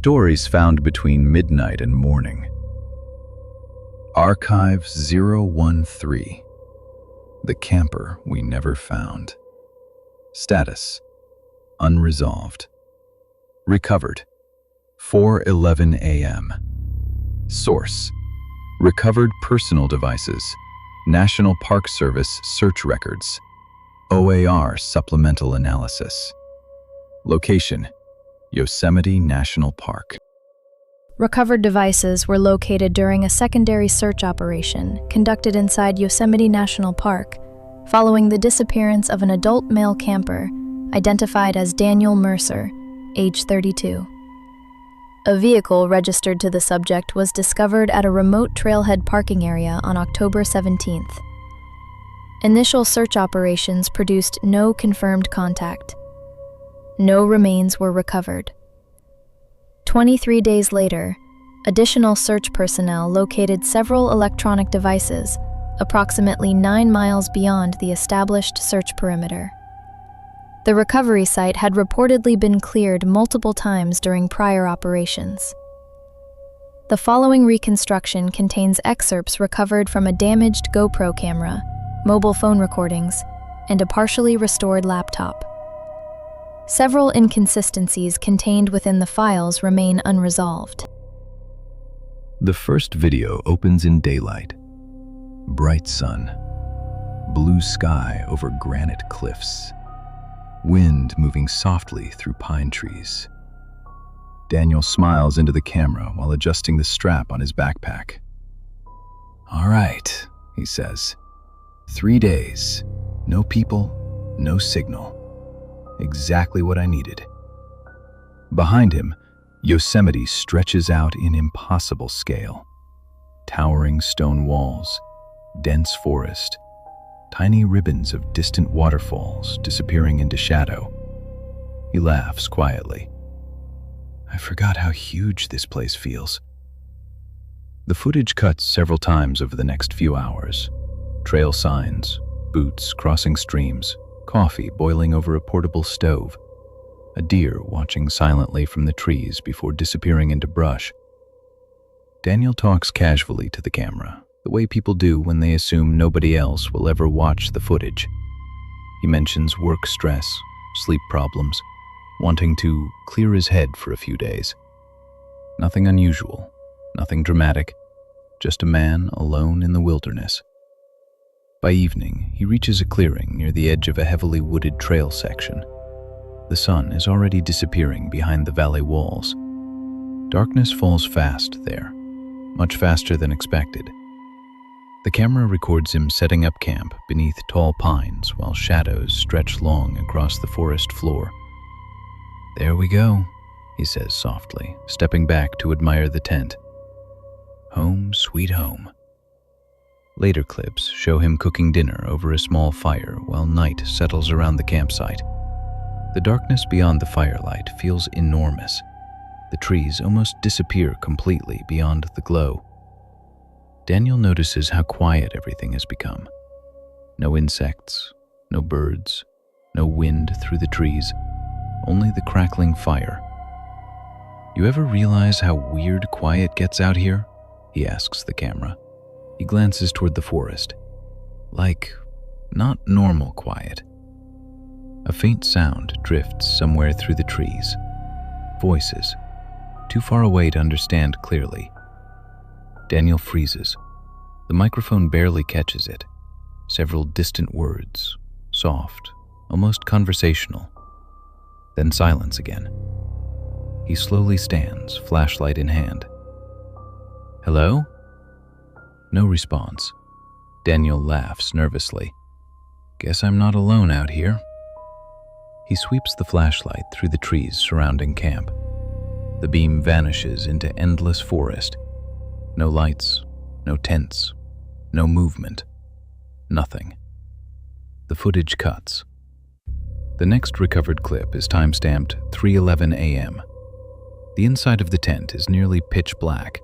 Stories found between midnight and morning. Archive 013. The camper we never found. Status: unresolved. Recovered: 4:11 a.m. Source: recovered personal devices, National Park Service search records, OAR supplemental analysis. Location: Yosemite National Park. Recovered devices were located during a secondary search operation conducted inside Yosemite National Park following the disappearance of an adult male camper identified as Daniel Mercer, age 32. A vehicle registered to the subject was discovered at a remote trailhead parking area on October 17th. Initial search operations produced no confirmed contact. No remains were recovered. 23 days later, additional search personnel located several electronic devices approximately 9 miles beyond the established search perimeter. The recovery site had reportedly been cleared multiple times during prior operations. The following reconstruction contains excerpts recovered from a damaged GoPro camera, mobile phone recordings, and a partially restored laptop. Several inconsistencies contained within the files remain unresolved. The first video opens in daylight. Bright sun, blue sky over granite cliffs, wind moving softly through pine trees. Daniel smiles into the camera while adjusting the strap on his backpack. "All right," he says. 3 days, no people, no signal. Exactly what I needed. Behind him, Yosemite stretches out in impossible scale. Towering stone walls, dense forest, tiny ribbons of distant waterfalls disappearing into shadow. He laughs quietly. I forgot how huge this place feels. The footage cuts several times over the next few hours. Trail signs, boots crossing streams, coffee boiling over a portable stove, a deer watching silently from the trees before disappearing into brush. Daniel talks casually to the camera, the way people do when they assume nobody else will ever watch the footage. He mentions work stress, sleep problems, wanting to clear his head for a few days. Nothing unusual, nothing dramatic, just a man alone in the wilderness. By evening, he reaches a clearing near the edge of a heavily wooded trail section. The sun is already disappearing behind the valley walls. Darkness falls fast there, much faster than expected. The camera records him setting up camp beneath tall pines while shadows stretch long across the forest floor. "There we go," he says softly, stepping back to admire the tent. "Home sweet home." Later clips show him cooking dinner over a small fire while night settles around the campsite. The darkness beyond the firelight feels enormous. The trees almost disappear completely beyond the glow. Daniel notices how quiet everything has become. No insects, no birds, no wind through the trees, only the crackling fire. "You ever realize how weird quiet gets out here?" he asks the camera. He glances toward the forest. Like, not normal quiet. A faint sound drifts somewhere through the trees. Voices, too far away to understand clearly. Daniel freezes. The microphone barely catches it. Several distant words, soft, almost conversational. Then silence again. He slowly stands, flashlight in hand. "Hello?" No response. Daniel laughs nervously. "Guess I'm not alone out here." He sweeps the flashlight through the trees surrounding camp. The beam vanishes into endless forest. No lights, no tents, no movement. Nothing. The footage cuts. The next recovered clip is time-stamped 3:11 a.m. The inside of the tent is nearly pitch black.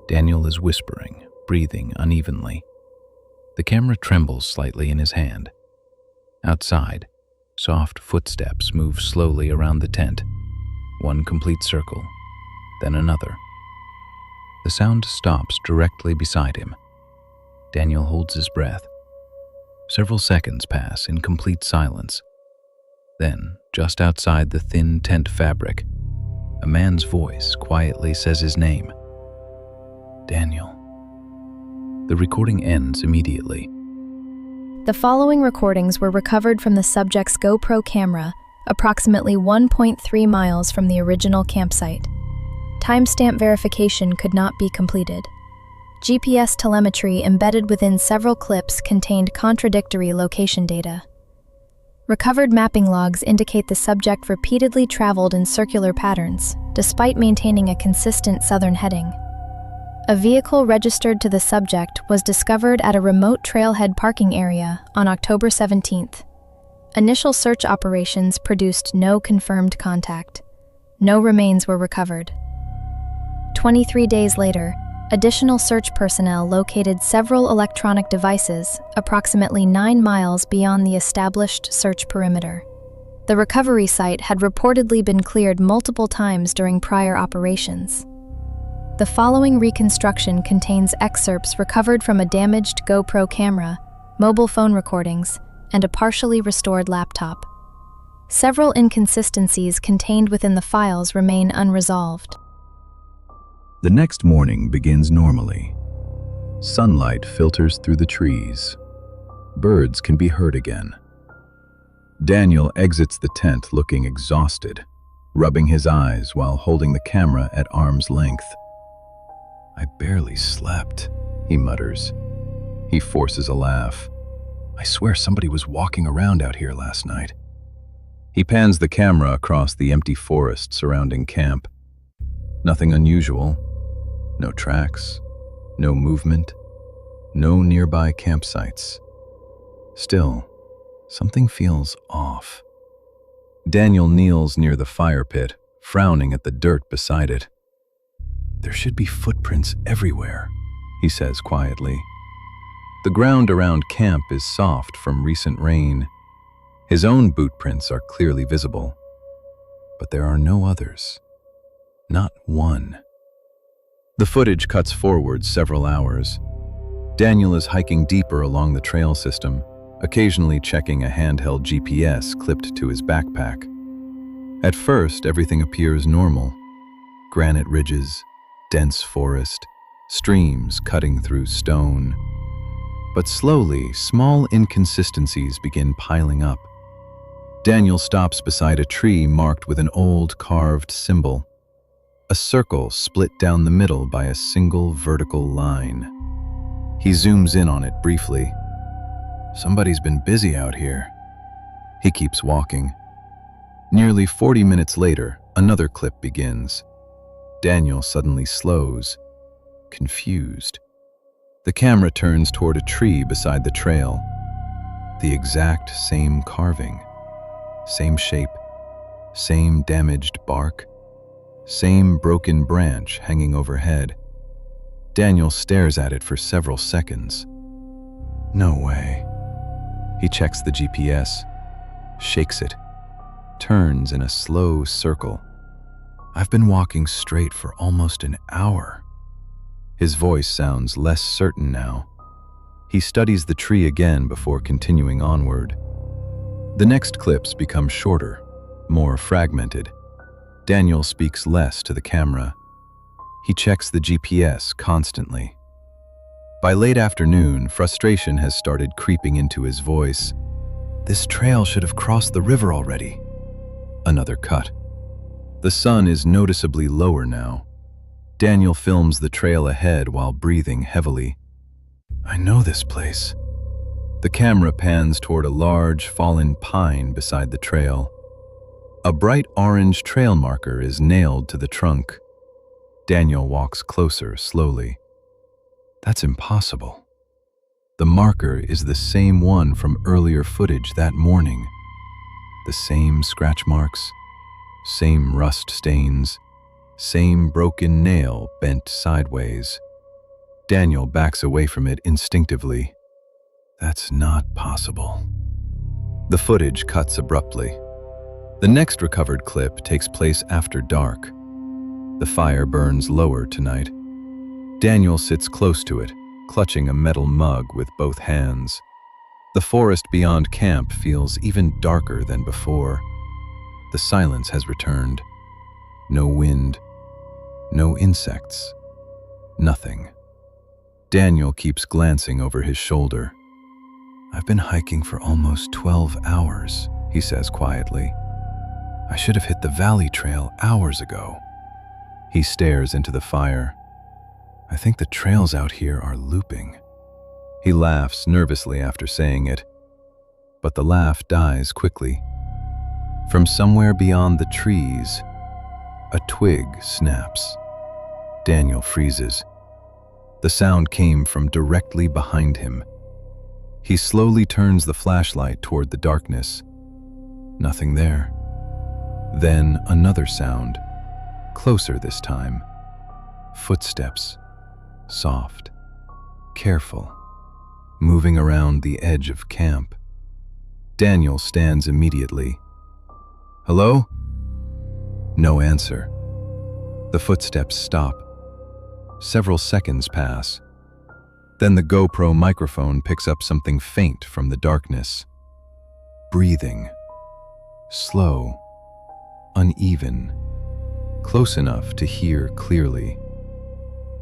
Daniel is whispering, breathing unevenly. The camera trembles slightly in his hand. Outside, soft footsteps move slowly around the tent. One complete circle, then another. The sound stops directly beside him. Daniel holds his breath. Several seconds pass in complete silence. Then, just outside the thin tent fabric, a man's voice quietly says his name. Daniel. The recording ends immediately. The following recordings were recovered from the subject's GoPro camera, approximately 1.3 miles from the original campsite. Timestamp verification could not be completed. GPS telemetry embedded within several clips contained contradictory location data. Recovered mapping logs indicate the subject repeatedly traveled in circular patterns, despite maintaining a consistent southern heading. A vehicle registered to the subject was discovered at a remote trailhead parking area on October 17th. Initial search operations produced no confirmed contact. No remains were recovered. 23 days later, additional search personnel located several electronic devices approximately 9 miles beyond the established search perimeter. The recovery site had reportedly been cleared multiple times during prior operations. The following reconstruction contains excerpts recovered from a damaged GoPro camera, mobile phone recordings, and a partially restored laptop. Several inconsistencies contained within the files remain unresolved. The next morning begins normally. Sunlight filters through the trees. Birds can be heard again. Daniel exits the tent looking exhausted, rubbing his eyes while holding the camera at arm's length. I barely slept, he mutters. He forces a laugh. I swear somebody was walking around out here last night. He pans the camera across the empty forest surrounding camp. Nothing unusual. No tracks, no movement, no nearby campsites. Still, something feels off. Daniel kneels near the fire pit, frowning at the dirt beside it. There should be footprints everywhere, he says quietly. The ground around camp is soft from recent rain. His own boot prints are clearly visible, but there are no others. Not one. The footage cuts forward several hours. Daniel is hiking deeper along the trail system, occasionally checking a handheld GPS clipped to his backpack. At first, everything appears normal. Granite ridges, dense forest, streams cutting through stone. But slowly, small inconsistencies begin piling up. Daniel stops beside a tree marked with an old carved symbol. A circle split down the middle by a single vertical line. He zooms in on it briefly. Somebody's been busy out here. He keeps walking. Nearly 40 minutes later, another clip begins. Daniel suddenly slows, confused. The camera turns toward a tree beside the trail. The exact same carving, same shape, same damaged bark, same broken branch hanging overhead. Daniel stares at it for several seconds. No way. He checks the GPS, shakes it, turns in a slow circle. I've been walking straight for almost an hour. His voice sounds less certain now. He studies the tree again before continuing onward. The next clips become shorter, more fragmented. Daniel speaks less to the camera. He checks the GPS constantly. By late afternoon, frustration has started creeping into his voice. This trail should have crossed the river already. Another cut. The sun is noticeably lower now. Daniel films the trail ahead while breathing heavily. I know this place. The camera pans toward a large, fallen pine beside the trail. A bright orange trail marker is nailed to the trunk. Daniel walks closer slowly. That's impossible. The marker is the same one from earlier footage that morning. The same scratch marks, same rust stains, same broken nail bent sideways. Daniel backs away from it instinctively. That's not possible. The footage cuts abruptly. The next recovered clip takes place after dark. The fire burns lower tonight. Daniel sits close to it, clutching a metal mug with both hands. The forest beyond camp feels even darker than before. The silence has returned. No wind, no insects, nothing. Daniel keeps glancing over his shoulder. "I've been hiking for almost 12 hours, he says quietly. "I should have hit the valley trail hours ago." He stares into the fire. "I think the trails out here are looping." He laughs nervously after saying it, but the laugh dies quickly. From somewhere beyond the trees, a twig snaps. Daniel freezes. The sound came from directly behind him. He slowly turns the flashlight toward the darkness. Nothing there. Then another sound, closer this time. Footsteps, soft, careful, moving around the edge of camp. Daniel stands immediately. "Hello?" No answer. The footsteps stop. Several seconds pass. Then the GoPro microphone picks up something faint from the darkness. Breathing. Slow. Uneven. Close enough to hear clearly.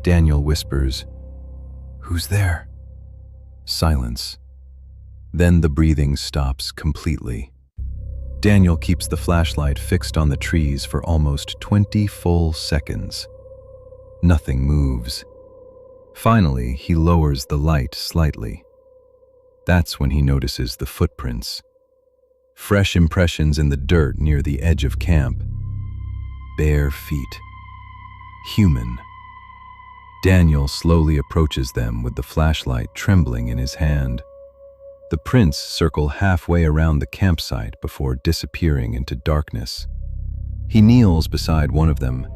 Daniel whispers, "Who's there?" Silence. Then the breathing stops completely. Daniel keeps the flashlight fixed on the trees for almost 20 full seconds. Nothing moves. Finally, he lowers the light slightly. That's when he notices the footprints. Fresh impressions in the dirt near the edge of camp. Bare feet. Human. Daniel slowly approaches them with the flashlight trembling in his hand. The prints circle halfway around the campsite before disappearing into darkness. He kneels beside one of them,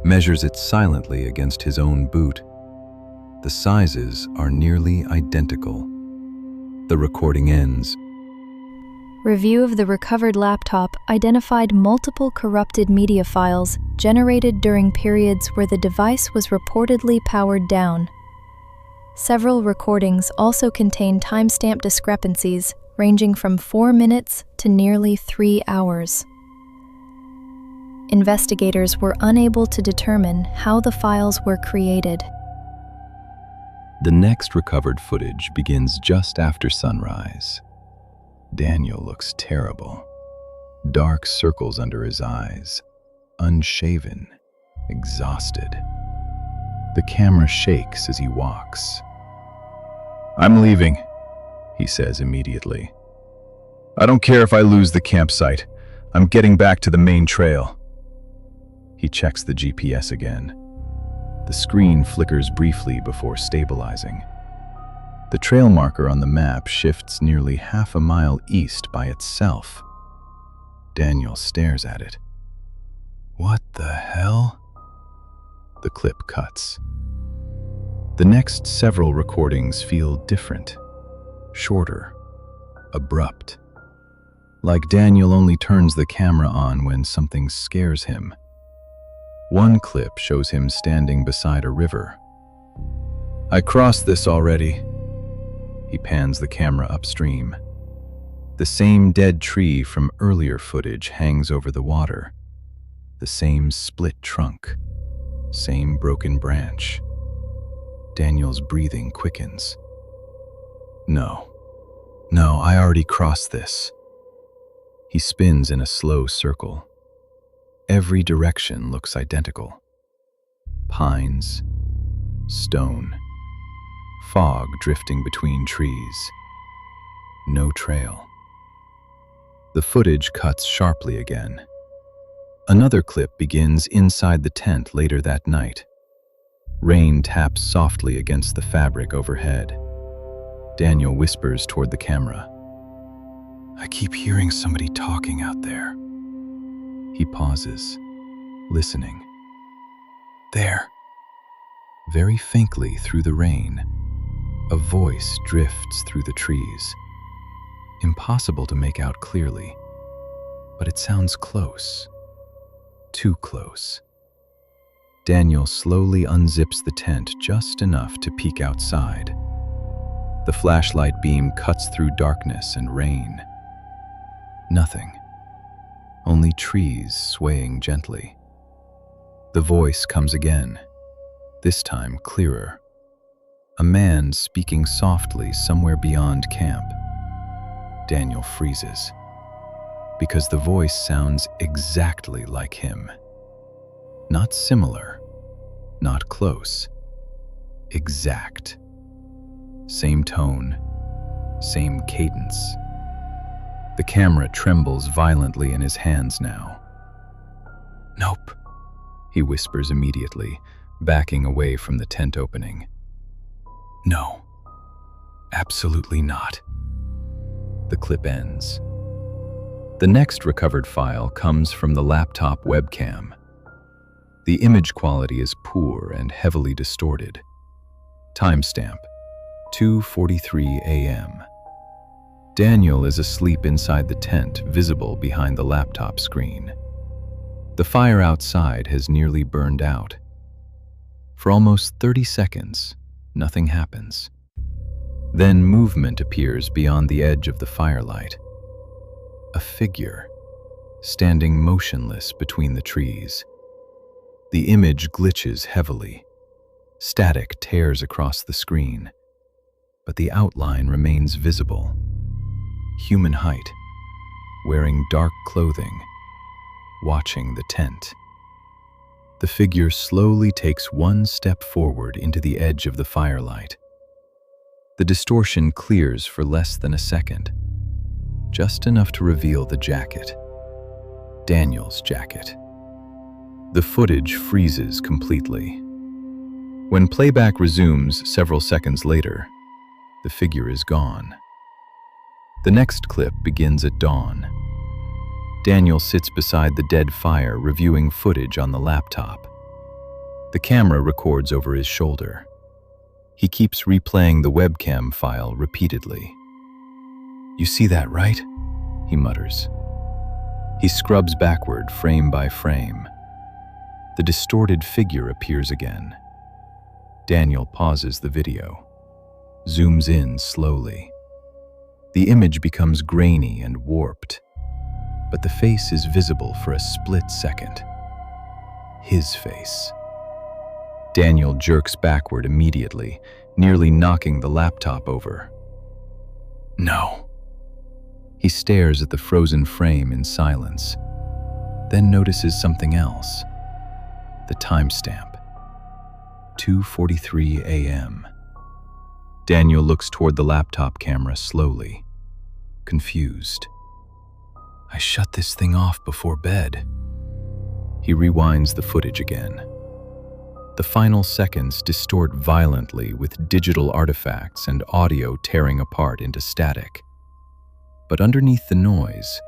measures it silently against his own boot. The sizes are nearly identical. The recording ends. Review of the recovered laptop identified multiple corrupted media files generated during periods where the device was reportedly powered down. Several recordings also contain timestamp discrepancies ranging from 4 minutes to nearly 3 hours. Investigators were unable to determine how the files were created. The next recovered footage begins just after sunrise. Daniel looks terrible. Dark circles under his eyes, unshaven, exhausted. The camera shakes as he walks. "I'm leaving," he says immediately. "I don't care if I lose the campsite. I'm getting back to the main trail." He checks the GPS again. The screen flickers briefly before stabilizing. The trail marker on the map shifts nearly half a mile east by itself. Daniel stares at it. "What the hell?" The clip cuts. The next several recordings feel different, shorter, abrupt. Like Daniel only turns the camera on when something scares him. One clip shows him standing beside a river. "I crossed this already." He pans the camera upstream. The same dead tree from earlier footage hangs over the water. The same split trunk. Same broken branch. Daniel's breathing quickens. No, I already crossed this." He spins in a slow circle. Every direction looks identical. Pines, stone, fog drifting between trees. No trail. The footage cuts sharply again. Another clip begins inside the tent later that night. Rain taps softly against the fabric overhead. Daniel whispers toward the camera. "I keep hearing somebody talking out there." He pauses, listening. There. Very faintly through the rain, a voice drifts through the trees. Impossible to make out clearly, but it sounds close. Too close. Daniel slowly unzips the tent just enough to peek outside. The flashlight beam cuts through darkness and rain. Nothing. Only trees swaying gently. The voice comes again, this time clearer. A man speaking softly somewhere beyond camp. Daniel freezes, because the voice sounds exactly like him. Not similar, not close. Exact. Same tone, same cadence. The camera trembles violently in his hands now. "Nope," he whispers immediately, backing away from the tent opening. "No, absolutely not." The clip ends. The next recovered file comes from the laptop webcam. The image quality is poor and heavily distorted. Timestamp: 2:43 a.m. Daniel is asleep inside the tent, visible behind the laptop screen. The fire outside has nearly burned out. For almost 30 seconds, nothing happens. Then movement appears beyond the edge of the firelight. A figure, standing motionless between the trees. The image glitches heavily. Static tears across the screen, but the outline remains visible. Human height, wearing dark clothing, watching the tent. The figure slowly takes one step forward into the edge of the firelight. The distortion clears for less than a second, just enough to reveal the jacket. Daniel's jacket. The footage freezes completely. When playback resumes several seconds later, the figure is gone. The next clip begins at dawn. Daniel sits beside the dead fire, reviewing footage on the laptop. The camera records over his shoulder. He keeps replaying the webcam file repeatedly. "You see that, right?" he mutters. He scrubs backward, frame by frame. The distorted figure appears again. Daniel pauses the video, zooms in slowly. The image becomes grainy and warped, but the face is visible for a split second. His face. Daniel jerks backward immediately, nearly knocking the laptop over. "No." He stares at the frozen frame in silence, then notices something else. The timestamp. 2:43 a.m. Daniel looks toward the laptop camera slowly, confused. "I shut this thing off before bed." He rewinds the footage again. The final seconds distort violently with digital artifacts and audio tearing apart into static. But underneath the noise,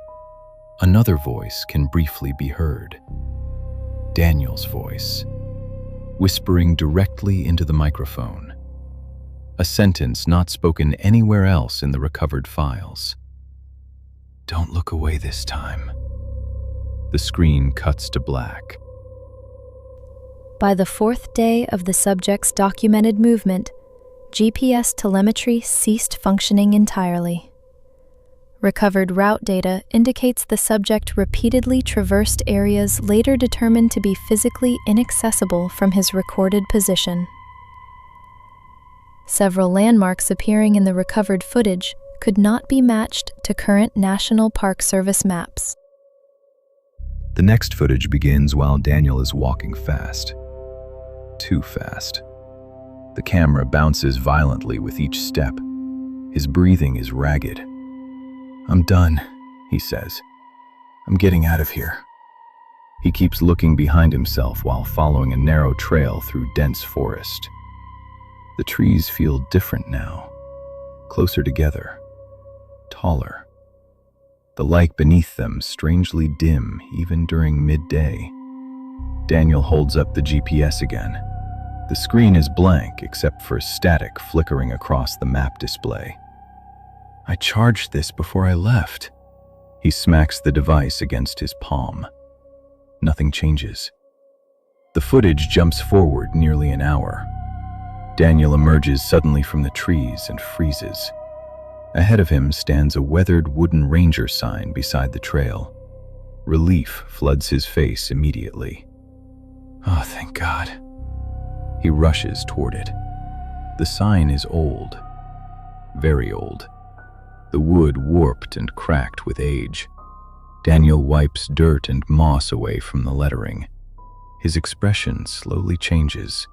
another voice can briefly be heard. Daniel's voice, whispering directly into the microphone. A sentence not spoken anywhere else in the recovered files. "Don't look away this time." The screen cuts to black. By the fourth day of the subject's documented movement, GPS telemetry ceased functioning entirely. Recovered route data indicates the subject repeatedly traversed areas later determined to be physically inaccessible from his recorded position. Several landmarks appearing in the recovered footage could not be matched to current National Park Service maps. The next footage begins while Daniel is walking fast. Too fast. The camera bounces violently with each step. His breathing is ragged. "I'm done," he says. "I'm getting out of here." He keeps looking behind himself while following a narrow trail through dense forest. The trees feel different now, closer together, taller. The light beneath them strangely dim even during midday. Daniel holds up the GPS again. The screen is blank except for static flickering across the map display. "I charged this before I left." He smacks the device against his palm. Nothing changes. The footage jumps forward nearly an hour. Daniel emerges suddenly from the trees and freezes. Ahead of him stands a weathered wooden ranger sign beside the trail. Relief floods his face immediately. Oh, thank God. He rushes toward it. The sign is old, very old. The wood warped and cracked with age. Daniel wipes dirt and moss away from the lettering. His expression slowly changes.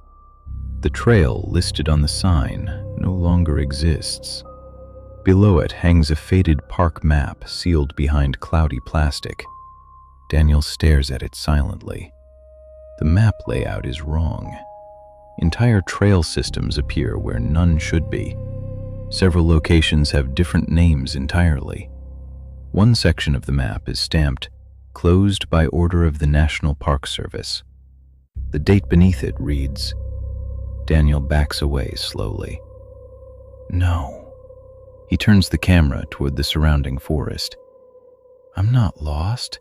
The trail listed on the sign no longer exists. Below it hangs a faded park map sealed behind cloudy plastic. Daniel stares at it silently. The map layout is wrong. Entire trail systems appear where none should be. Several locations have different names entirely. One section of the map is stamped, "Closed by order of the National Park Service." The date beneath it reads. Daniel backs away slowly. No. He turns the camera toward the surrounding forest. I'm not lost.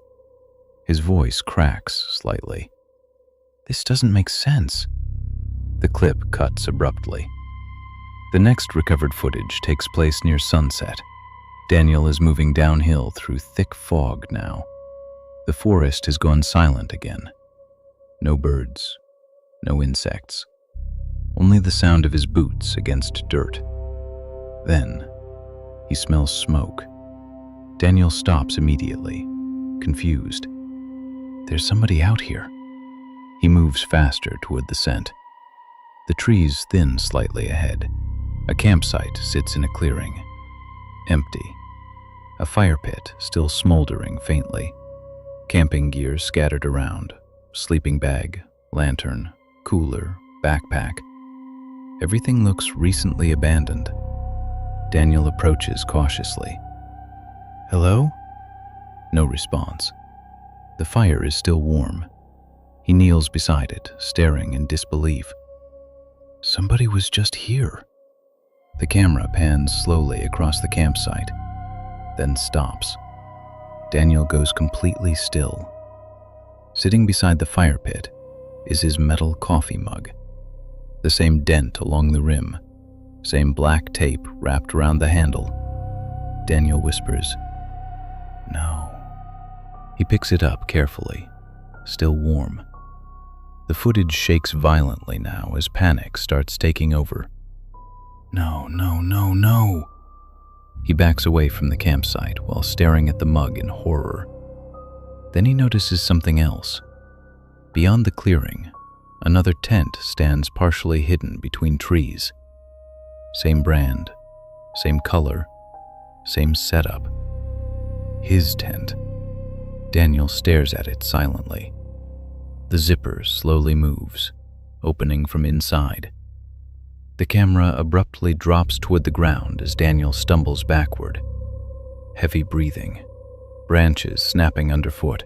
His voice cracks slightly. This doesn't make sense. The clip cuts abruptly. The next recovered footage takes place near sunset. Daniel is moving downhill through thick fog now. The forest has gone silent again. No birds, no insects. Only the sound of his boots against dirt. Then, he smells smoke. Daniel stops immediately, confused. There's somebody out here. He moves faster toward the scent. The trees thin slightly ahead. A campsite sits in a clearing. Empty. A fire pit still smoldering faintly. Camping gear scattered around. Sleeping bag, lantern, cooler, backpack. Everything looks recently abandoned. Daniel approaches cautiously. Hello? No response. The fire is still warm. He kneels beside it, staring in disbelief. Somebody was just here. The camera pans slowly across the campsite, then stops. Daniel goes completely still. Sitting beside the fire pit is his metal coffee mug. The same dent along the rim, same black tape wrapped around the handle. Daniel whispers, No. He picks it up carefully, still warm. The footage shakes violently now as panic starts taking over. No, no, no, no. He backs away from the campsite while staring at the mug in horror. Then he notices something else. Beyond the clearing, another tent stands partially hidden between trees. Same brand, same color, same setup. His tent. Daniel stares at it silently. The zipper slowly moves, opening from inside. The camera abruptly drops toward the ground as Daniel stumbles backward. Heavy breathing, branches snapping underfoot.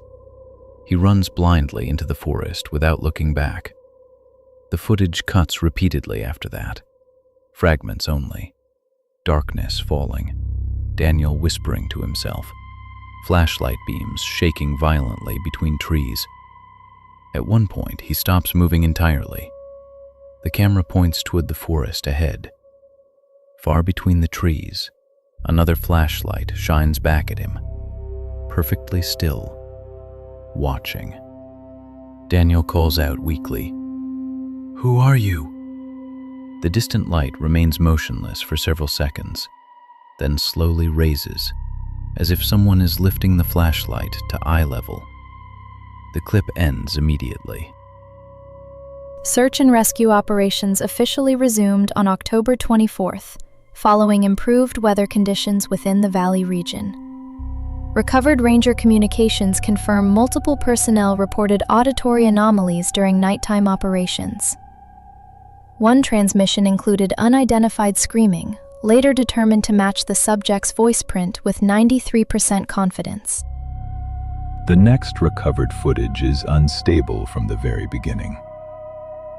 He runs blindly into the forest without looking back. The footage cuts repeatedly after that. Fragments only. Darkness falling. Daniel whispering to himself. Flashlight beams shaking violently between trees. At one point, he stops moving entirely. The camera points toward the forest ahead. Far between the trees, another flashlight shines back at him. Perfectly still. Watching. Daniel calls out weakly, Who are you? The distant light remains motionless for several seconds, then slowly raises, as if someone is lifting the flashlight to eye level. The clip ends immediately. Search and rescue operations officially resumed on October 24th, following improved weather conditions within the Valley region. Recovered ranger communications confirm multiple personnel reported auditory anomalies during nighttime operations. One transmission included unidentified screaming, later determined to match the subject's voice print with 93% confidence. The next recovered footage is unstable from the very beginning.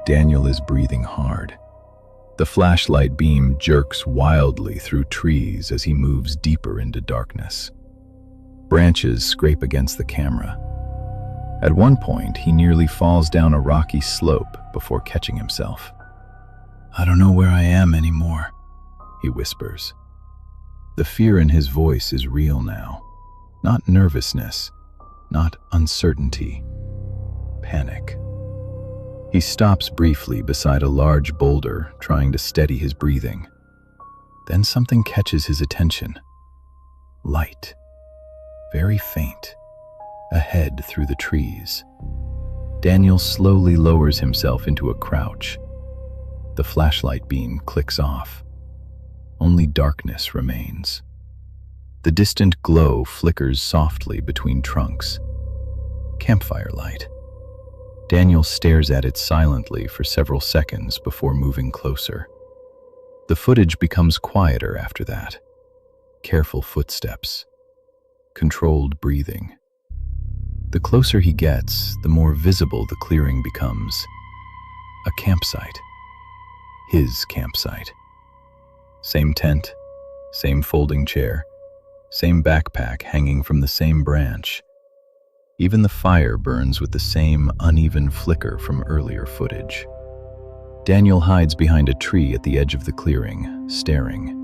Daniel is breathing hard. The flashlight beam jerks wildly through trees as he moves deeper into darkness. Branches scrape against the camera. At one point, he nearly falls down a rocky slope before catching himself. "I don't know where I am anymore," he whispers. The fear in his voice is real now. Not nervousness, not uncertainty, panic. He stops briefly beside a large boulder, trying to steady his breathing. Then something catches his attention. Light, very faint, ahead through the trees. Daniel slowly lowers himself into a crouch. The flashlight beam clicks off. Only darkness remains. The distant glow flickers softly between trunks. Campfire light. Daniel stares at it silently for several seconds before moving closer. The footage becomes quieter after that. Careful footsteps. Controlled breathing. The closer he gets, the more visible the clearing becomes. A campsite. His campsite. Same tent, same folding chair, same backpack hanging from the same branch. Even the fire burns with the same uneven flicker from earlier footage. Daniel hides behind a tree at the edge of the clearing, staring.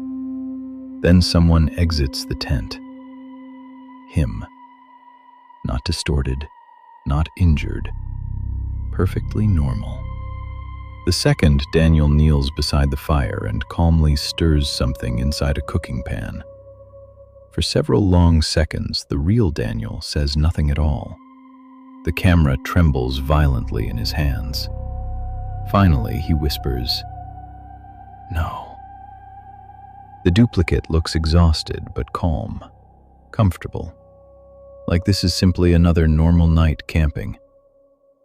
Then someone exits the tent. Him. Not distorted, not injured. Perfectly normal. The second, Daniel kneels beside the fire and calmly stirs something inside a cooking pan. For several long seconds, the real Daniel says nothing at all. The camera trembles violently in his hands. Finally, he whispers, "No." The duplicate looks exhausted but calm, comfortable, like this is simply another normal night camping.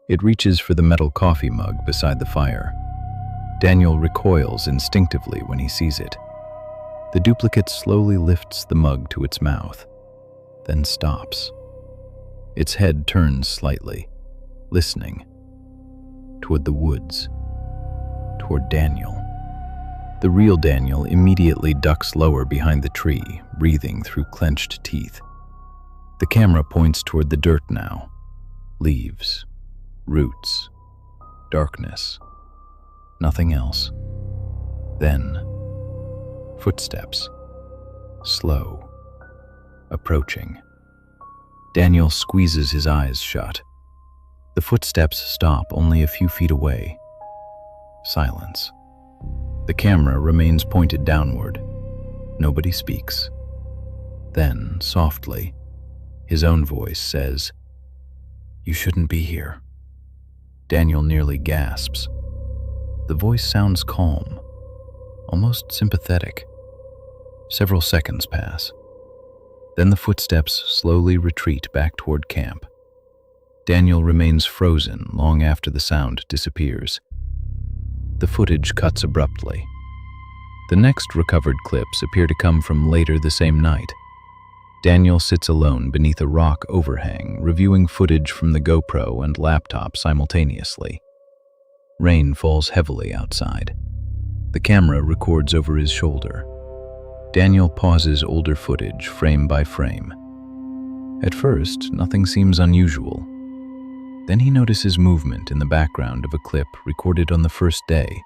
It reaches for the metal coffee mug beside the fire. Daniel recoils instinctively when he sees it. The duplicate slowly lifts the mug to its mouth, then stops. Its head turns slightly, listening. Toward the woods. Toward Daniel. The real Daniel immediately ducks lower behind the tree, breathing through clenched teeth. The camera points toward the dirt now. Leaves. Roots. Darkness. Nothing else. Then, footsteps. Slow. Approaching. Daniel squeezes his eyes shut. The footsteps stop only a few feet away. Silence. The camera remains pointed downward. Nobody speaks. Then, softly, his own voice says, "You shouldn't be here." Daniel nearly gasps. The voice sounds calm, almost sympathetic. Several seconds pass. Then the footsteps slowly retreat back toward camp. Daniel remains frozen long after the sound disappears. The footage cuts abruptly. The next recovered clips appear to come from later the same night. Daniel sits alone beneath a rock overhang, reviewing footage from the GoPro and laptop simultaneously. Rain falls heavily outside. The camera records over his shoulder. Daniel pauses older footage frame by frame. At first, nothing seems unusual. Then he notices movement in the background of a clip recorded on the first day.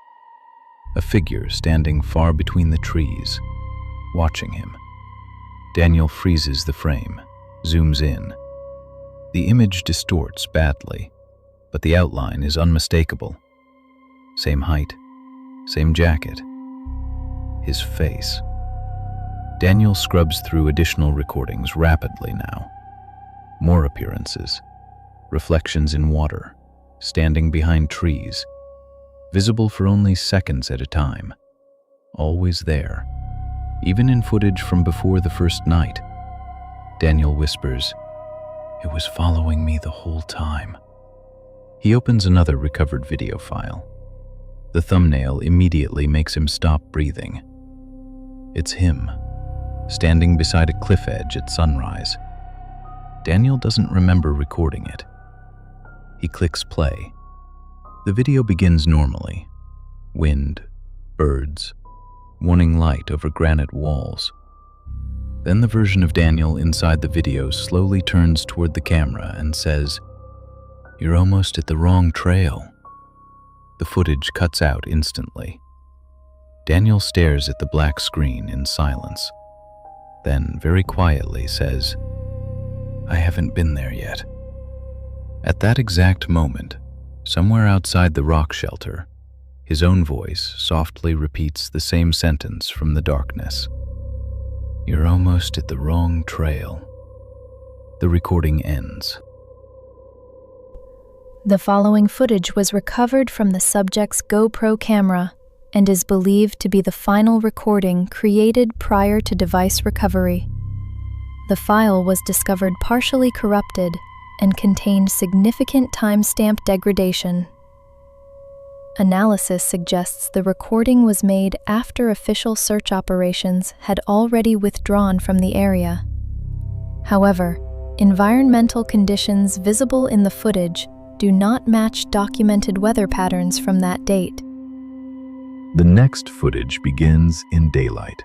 A figure standing far between the trees, watching him. Daniel freezes the frame, zooms in. The image distorts badly, but the outline is unmistakable. Same height, same jacket. His face. Daniel scrubs through additional recordings rapidly now. More appearances. Reflections in water, standing behind trees, visible for only seconds at a time. Always there, even in footage from before the first night. Daniel whispers, "It was following me the whole time." He opens another recovered video file. The thumbnail immediately makes him stop breathing. It's him, standing beside a cliff edge at sunrise. Daniel doesn't remember recording it. He clicks play. The video begins normally. Wind, birds, warning light over granite walls. Then the version of Daniel inside the video slowly turns toward the camera and says, You're almost at the wrong trail. The footage cuts out instantly. Daniel stares at the black screen in silence, then very quietly says, "I haven't been there yet." At that exact moment, somewhere outside the rock shelter, his own voice softly repeats the same sentence from the darkness. "You're almost at the wrong trail." The recording ends. The following footage was recovered from the subject's GoPro camera and is believed to be the final recording created prior to device recovery. The file was discovered partially corrupted and contained significant timestamp degradation. Analysis suggests the recording was made after official search operations had already withdrawn from the area. However, environmental conditions visible in the footage do not match documented weather patterns from that date. The next footage begins in daylight.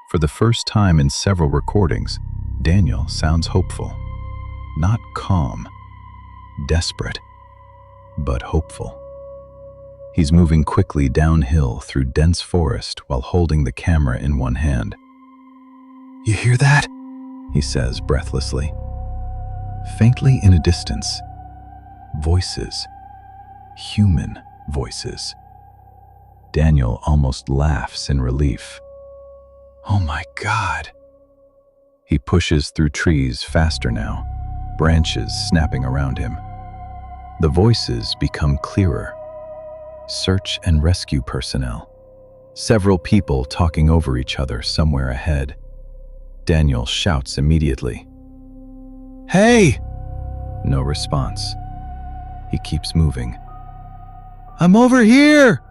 For the first time in several recordings, Daniel sounds hopeful. Not calm, desperate, but hopeful. He's moving quickly downhill through dense forest while holding the camera in one hand. "You hear that?" he says breathlessly. Faintly in a distance, voices, human voices. Daniel almost laughs in relief. "Oh my God." He pushes through trees faster now, branches snapping around him. The voices become clearer. Search and rescue personnel. Several people talking over each other somewhere ahead. Daniel shouts immediately, "Hey!" No response. He keeps moving. "I'm over here!"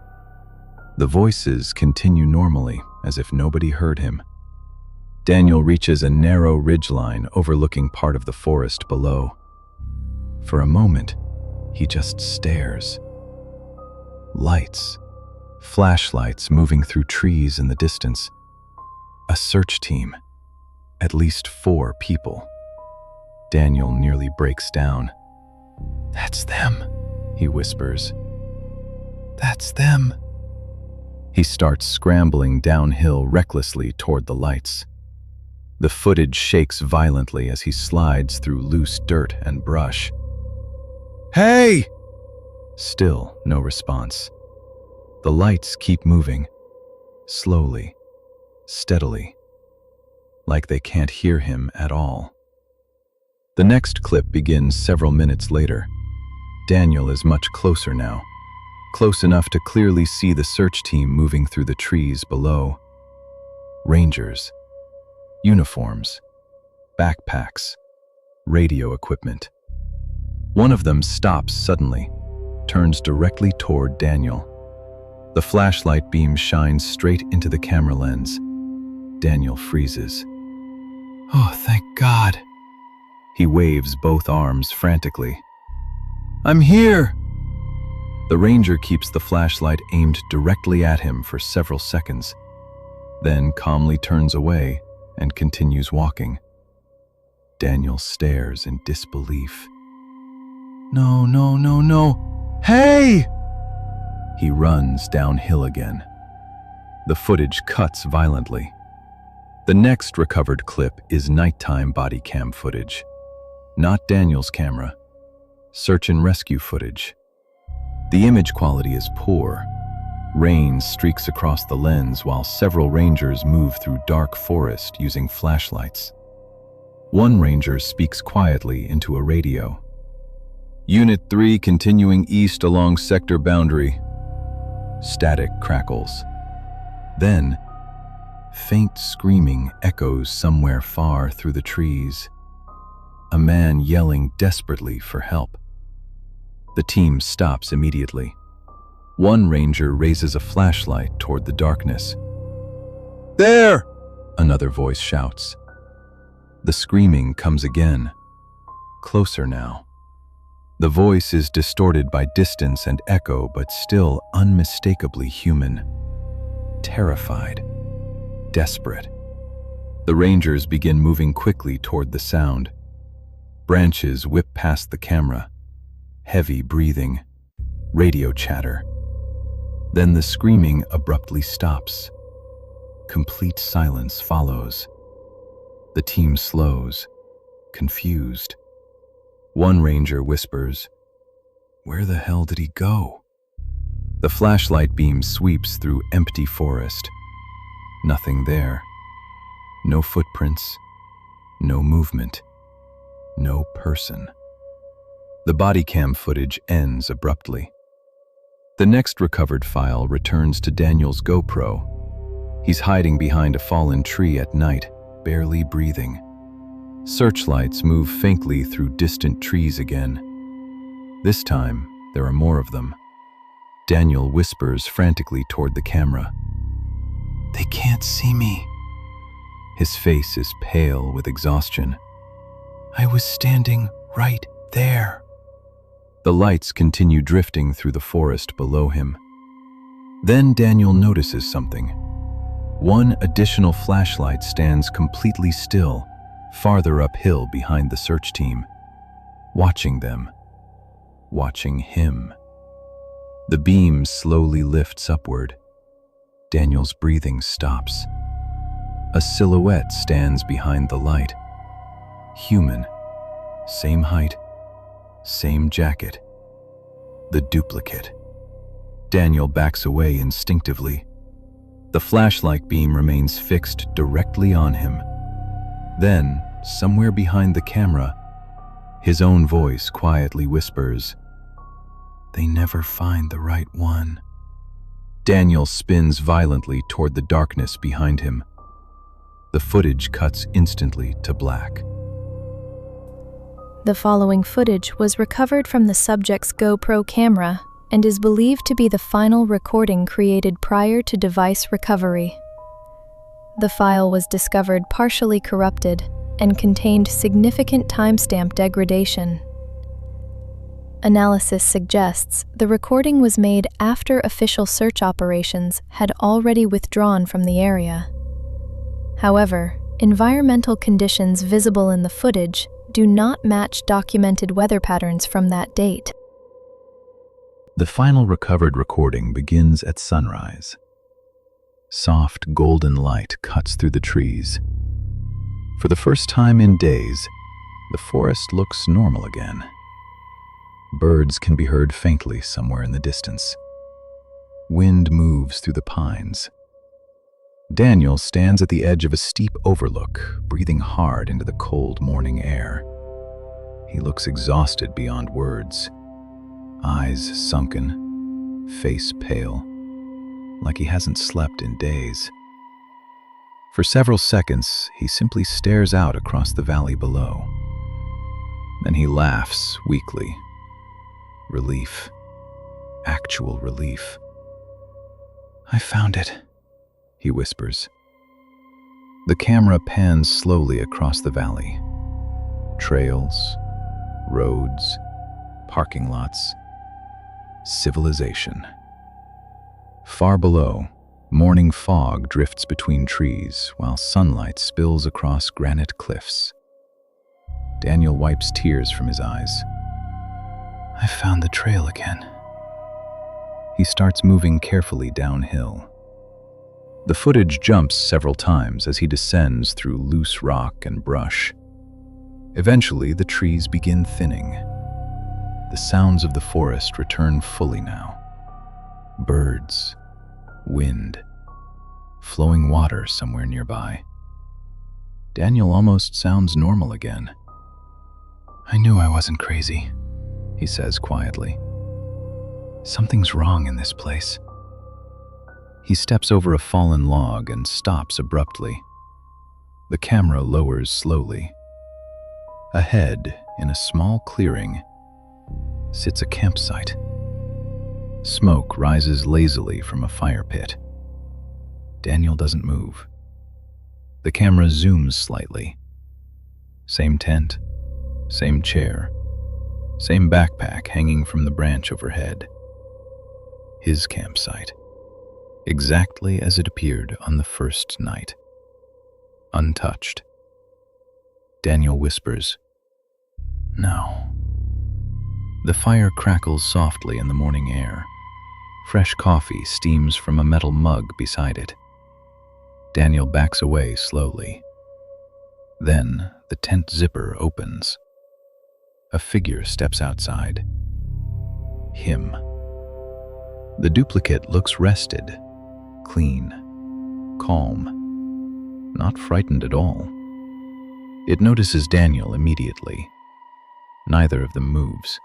The voices continue normally, as if nobody heard him. Daniel reaches a narrow ridgeline overlooking part of the forest below. For a moment, he just stares. Lights, flashlights moving through trees in the distance. A search team, at least 4 people. Daniel nearly breaks down. "That's them," he whispers. "That's them." He starts scrambling downhill recklessly toward the lights. The footage shakes violently as he slides through loose dirt and brush. "Hey!" Still no response. The lights keep moving, slowly, steadily, like they can't hear him at all. The next clip begins several minutes later. Daniel is much closer now, close enough to clearly see the search team moving through the trees below. Rangers, uniforms, backpacks, radio equipment. One of them stops suddenly, turns directly toward Daniel. The flashlight beam shines straight into the camera lens. Daniel freezes. "Oh, thank God." He waves both arms frantically. "I'm here!" The ranger keeps the flashlight aimed directly at him for several seconds, then calmly turns away and continues walking. Daniel stares in disbelief. "No, no, no, no! Hey!" He runs downhill again. The footage cuts violently. The next recovered clip is nighttime body cam footage. Not Daniel's camera. Search and rescue footage. The image quality is poor. Rain streaks across the lens while several rangers move through dark forest using flashlights. One ranger speaks quietly into a radio. "Unit 3 continuing east along sector boundary." Static crackles. Then, faint screaming echoes somewhere far through the trees. A man yelling desperately for help. The team stops immediately. One ranger raises a flashlight toward the darkness. "There!" another voice shouts. The screaming comes again, closer now. The voice is distorted by distance and echo, but still unmistakably human. Terrified, desperate. The rangers begin moving quickly toward the sound. Branches whip past the camera. heavy breathing, radio chatter. Then the screaming abruptly stops. Complete silence follows. The team slows, confused. One ranger whispers, "Where the hell did he go?" The flashlight beam sweeps through empty forest. Nothing there. No footprints, no movement, no person. The body cam footage ends abruptly. The next recovered file returns to Daniel's GoPro. He's hiding behind a fallen tree at night, barely breathing. Searchlights move faintly through distant trees again. This time, there are more of them. Daniel whispers frantically toward the camera. "They can't see me." His face is pale with exhaustion. "I was standing right there." The lights continue drifting through the forest below him. Then Daniel notices something. One additional flashlight stands completely still, farther uphill behind the search team, watching them, watching him. The beam slowly lifts upward. Daniel's breathing stops. A silhouette stands behind the light. Human, same height, same jacket. The duplicate. Daniel backs away instinctively. The flashlight beam remains fixed directly on him. Then, somewhere behind the camera, his own voice quietly whispers, "They never find the right one." Daniel spins violently toward the darkness behind him. The footage cuts instantly to black. The following footage was recovered from the subject's GoPro camera and is believed to be the final recording created prior to device recovery. The file was discovered partially corrupted and contained significant timestamp degradation. Analysis suggests the recording was made after official search operations had already withdrawn from the area. However, environmental conditions visible in the footage do not match documented weather patterns from that date. The final recovered recording begins at sunrise. Soft golden light cuts through the trees. For the first time in days, the forest looks normal again. Birds can be heard faintly somewhere in the distance. Wind moves through the pines. Daniel stands at the edge of a steep overlook, breathing hard into the cold morning air. He looks exhausted beyond words, eyes sunken, face pale, like he hasn't slept in days. For several seconds, he simply stares out across the valley below. Then he laughs weakly. Relief. Actual relief. "I found it," he whispers. The camera pans slowly across the valley. Trails, roads, parking lots, civilization. Far below, morning fog drifts between trees while sunlight spills across granite cliffs. Daniel wipes tears from his eyes. "I found the trail again." He starts moving carefully downhill. The footage jumps several times as he descends through loose rock and brush. Eventually, the trees begin thinning. The sounds of the forest return fully now. Birds, wind, flowing water somewhere nearby. Daniel almost sounds normal again. "I knew I wasn't crazy," he says quietly. "Something's wrong in this place." He steps over a fallen log and stops abruptly. The camera lowers slowly. Ahead, in a small clearing, sits a campsite. Smoke rises lazily from a fire pit. Daniel doesn't move. The camera zooms slightly. Same tent, same chair, same backpack hanging from the branch overhead. His campsite, exactly as it appeared on the first night. Untouched. Daniel whispers, "No, The fire crackles softly in the morning air. Fresh coffee steams from a metal mug beside it. Daniel backs away slowly. Then the tent zipper opens. A figure steps outside. Him. The duplicate looks rested, clean, calm, not frightened at all. It notices Daniel immediately. Neither of them moves.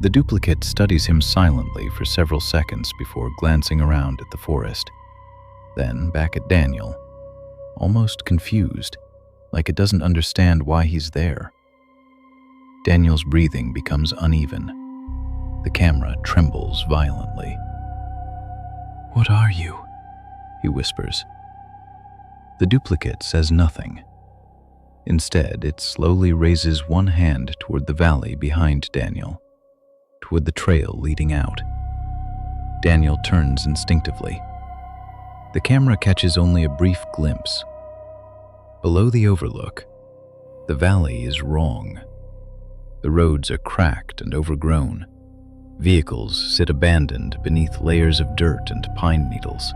The duplicate studies him silently for several seconds before glancing around at the forest, then back at Daniel, almost confused, like it doesn't understand why he's there. Daniel's breathing becomes uneven. The camera trembles violently. "What are you?" he whispers. The duplicate says nothing. Instead, it slowly raises one hand toward the valley behind Daniel, toward the trail leading out. Daniel turns instinctively. The camera catches only a brief glimpse. Below the overlook, the valley is wrong. The roads are cracked and overgrown. Vehicles sit abandoned beneath layers of dirt and pine needles.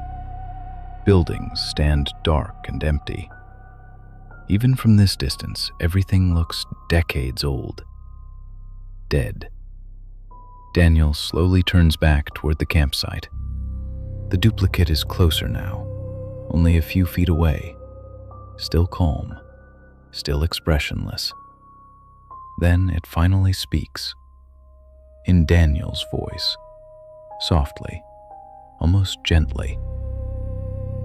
Buildings stand dark and empty. Even from this distance, everything looks decades old. Dead. Daniel slowly turns back toward the campsite. The duplicate is closer now, only a few feet away, still calm, still expressionless. Then it finally speaks, in Daniel's voice, softly, almost gently.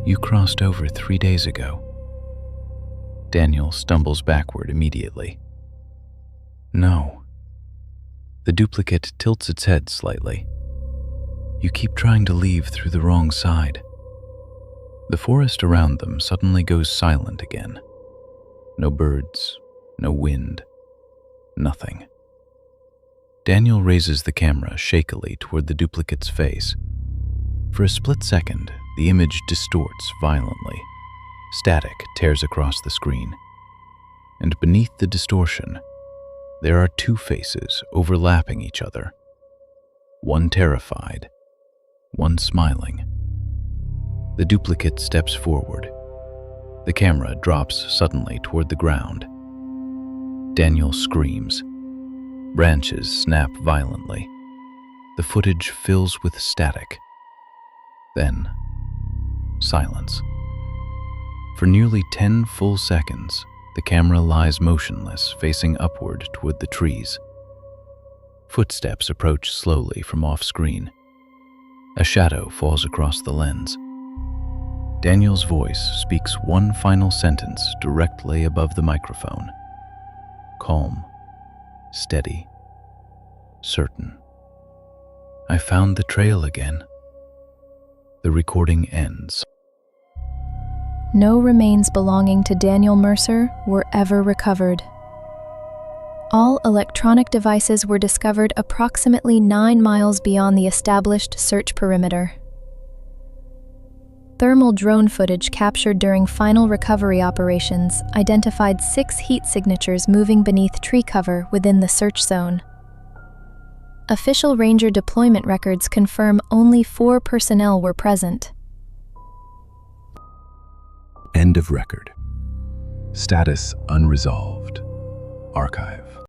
"You crossed over 3 days ago." Daniel stumbles backward immediately. "No." The duplicate tilts its head slightly. "You keep trying to leave through the wrong side." The forest around them suddenly goes silent again. No birds, no wind, nothing. Daniel raises the camera shakily toward the duplicate's face. For a split second, the image distorts violently. Static tears across the screen. And beneath the distortion, there are two faces overlapping each other. One terrified, one smiling. The duplicate steps forward. The camera drops suddenly toward the ground. Daniel screams. Branches snap violently. The footage fills with static. Then, silence. For nearly 10 full seconds, the camera lies motionless, facing upward toward the trees. Footsteps approach slowly from off-screen. A shadow falls across the lens. Daniel's voice speaks one final sentence directly above the microphone. Calm, steady, certain. "I found the trail again." The recording ends. No remains belonging to Daniel Mercer were ever recovered. All electronic devices were discovered approximately 9 miles beyond the established search perimeter. Thermal drone footage captured during final recovery operations identified 6 heat signatures moving beneath tree cover within the search zone. Official ranger deployment records confirm only 4 personnel were present. End of record. Status unresolved. Archive.